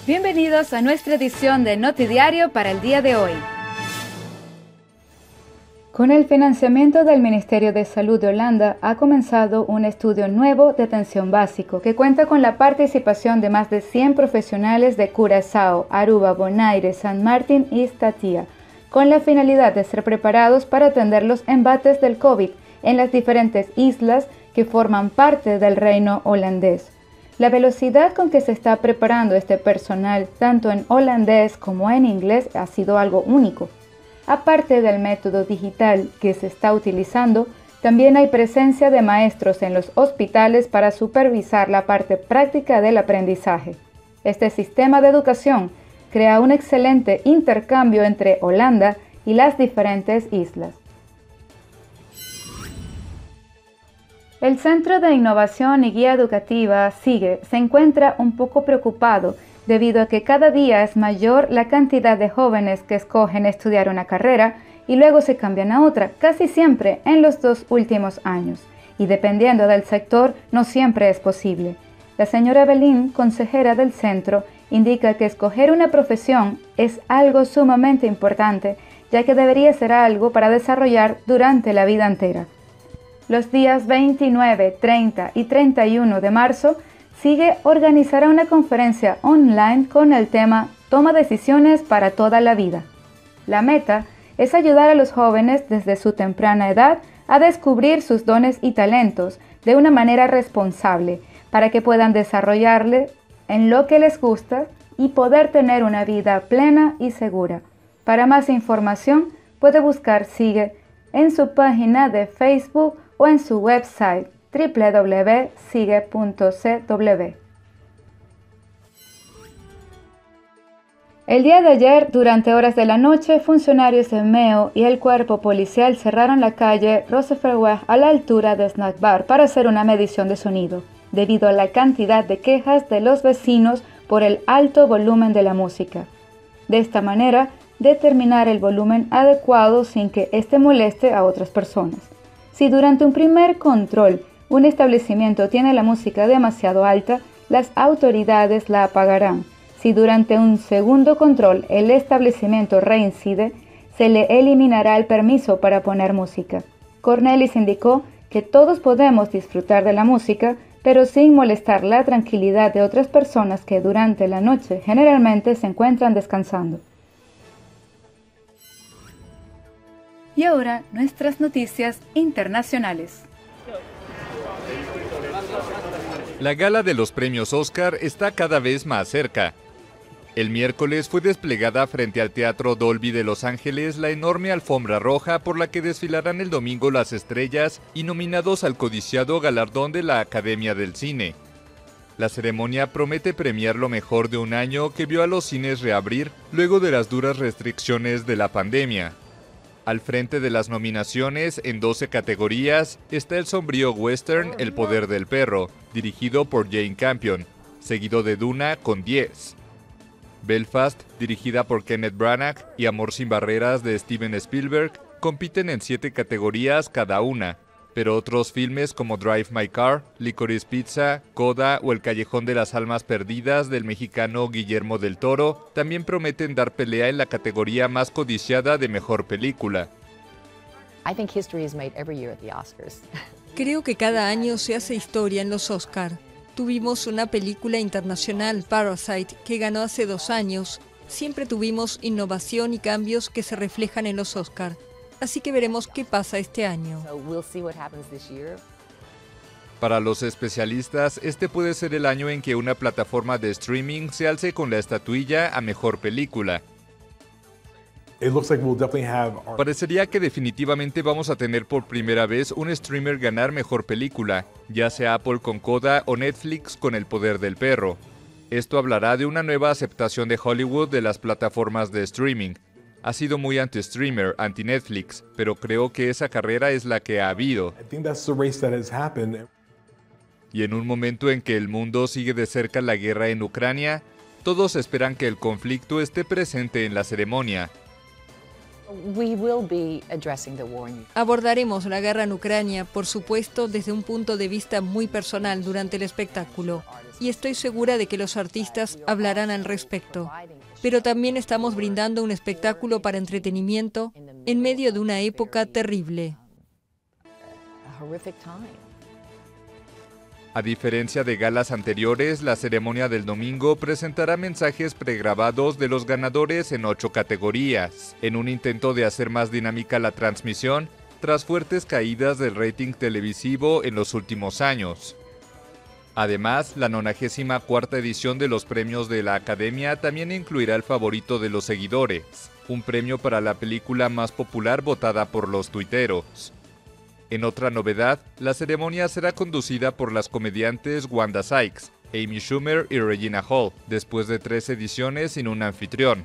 Bienvenidos a nuestra edición de Notidiario para el día de hoy. Con el financiamiento del Ministerio de Salud de Holanda ha comenzado un estudio nuevo de atención básico que cuenta con la participación de más de 100 profesionales de Curazao, Aruba, Bonaire, San Martín y Statia, con la finalidad de ser preparados para atender los embates del COVID en las diferentes islas que forman parte del reino holandés. La velocidad con que se está preparando este personal, tanto en holandés como en inglés, ha sido algo único. Aparte del método digital que se está utilizando, también hay presencia de maestros en los hospitales para supervisar la parte práctica del aprendizaje. Este sistema de educación crea un excelente intercambio entre Holanda y las diferentes islas. El Centro de Innovación y Guía Educativa, CIGE, se encuentra un poco preocupado debido a que cada día es mayor la cantidad de jóvenes que escogen estudiar una carrera y luego se cambian a otra, casi siempre en los 2 últimos años, y dependiendo del sector no siempre es posible. La señora Belín, consejera del centro, indica que escoger una profesión es algo sumamente importante, ya que debería ser algo para desarrollar durante la vida entera. Los días 29, 30 y 31 de marzo, CIGE organizará una conferencia online con el tema Toma decisiones para toda la vida. La meta es ayudar a los jóvenes desde su temprana edad a descubrir sus dones y talentos de una manera responsable para que puedan desarrollarle en lo que les gusta y poder tener una vida plena y segura. Para más información puede buscar CIGE en su página de Facebook o en su website www.cige.cw. El día de ayer, durante horas de la noche, funcionarios de MEO y el cuerpo policial cerraron la calle Roosevelt a la altura de Snack Bar para hacer una medición de sonido, debido a la cantidad de quejas de los vecinos por el alto volumen de la música. De esta manera, determinar el volumen adecuado sin que éste moleste a otras personas. Si durante un primer control un establecimiento tiene la música demasiado alta, las autoridades la apagarán. Si durante un segundo control el establecimiento reincide, se le eliminará el permiso para poner música. Cornelis indicó que todos podemos disfrutar de la música, pero sin molestar la tranquilidad de otras personas que durante la noche generalmente se encuentran descansando. Y ahora, nuestras noticias internacionales. La gala de los premios Oscar está cada vez más cerca. El miércoles fue desplegada frente al Teatro Dolby de Los Ángeles la enorme alfombra roja por la que desfilarán el domingo las estrellas y nominados al codiciado galardón de la Academia del Cine. La ceremonia promete premiar lo mejor de un año que vio a los cines reabrir luego de las duras restricciones de la pandemia. Al frente de las nominaciones, en 12 categorías, está el sombrío western El Poder del Perro, dirigido por Jane Campion, seguido de Duna con 10. Belfast, dirigida por Kenneth Branagh, y Amor sin barreras de Steven Spielberg, compiten en 7 categorías cada una, pero otros filmes como Drive My Car, Licorice Pizza, Coda o El Callejón de las Almas Perdidas del mexicano Guillermo del Toro también prometen dar pelea en la categoría más codiciada de Mejor Película. Creo que cada año se hace historia en los Oscar. Tuvimos una película internacional, Parasite, que ganó hace 2 años. Siempre tuvimos innovación y cambios que se reflejan en los Oscar. Así que veremos qué pasa este año. Para los especialistas, este puede ser el año en que una plataforma de streaming se alce con la estatuilla a Mejor Película. Parecería que definitivamente vamos a tener por primera vez un streamer ganar Mejor Película, ya sea Apple con Coda o Netflix con El Poder del Perro. Esto hablará de una nueva aceptación de Hollywood de las plataformas de streaming. Ha sido muy anti-streamer, anti-Netflix, pero creo que esa carrera es la que ha habido. Y en un momento en que el mundo sigue de cerca la guerra en Ucrania, todos esperan que el conflicto esté presente en la ceremonia. Abordaremos la guerra en Ucrania, por supuesto, desde un punto de vista muy personal durante el espectáculo, y estoy segura de que los artistas hablarán al respecto. Pero también estamos brindando un espectáculo para entretenimiento en medio de una época terrible. A diferencia de galas anteriores, la ceremonia del domingo presentará mensajes pregrabados de los ganadores en 8 categorías, en un intento de hacer más dinámica la transmisión tras fuertes caídas del rating televisivo en los últimos años. Además, la 94ª edición de los premios de la Academia también incluirá el favorito de los seguidores, un premio para la película más popular votada por los tuiteros. En otra novedad, la ceremonia será conducida por las comediantes Wanda Sykes, Amy Schumer y Regina Hall, después de 3 ediciones sin un anfitrión.